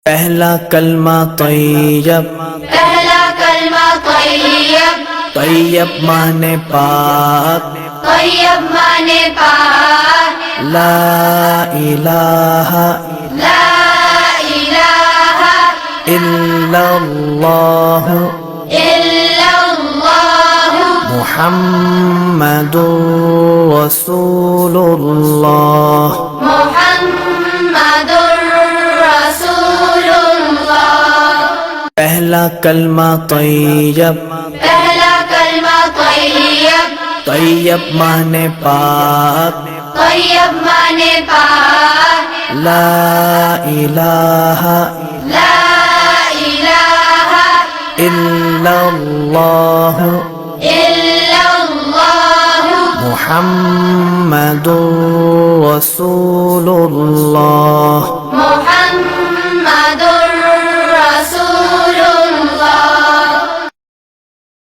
پہلا کلمہ طیب، پہلا کلمہ طیب، طیب مانے پاک، طیب مانے پاک، لا الہ لا الہ الا اللہ الا اللہ محمد رسول اللہ۔ محمد رسول اللہ۔ پہلا کلمہ طیب، پہلا کلمہ طیب، طیب مانے پاک، طیب مانے پاک، لا الہ لا الہ الا اللہ الا اللہ محمد رسول اللہ۔ محمد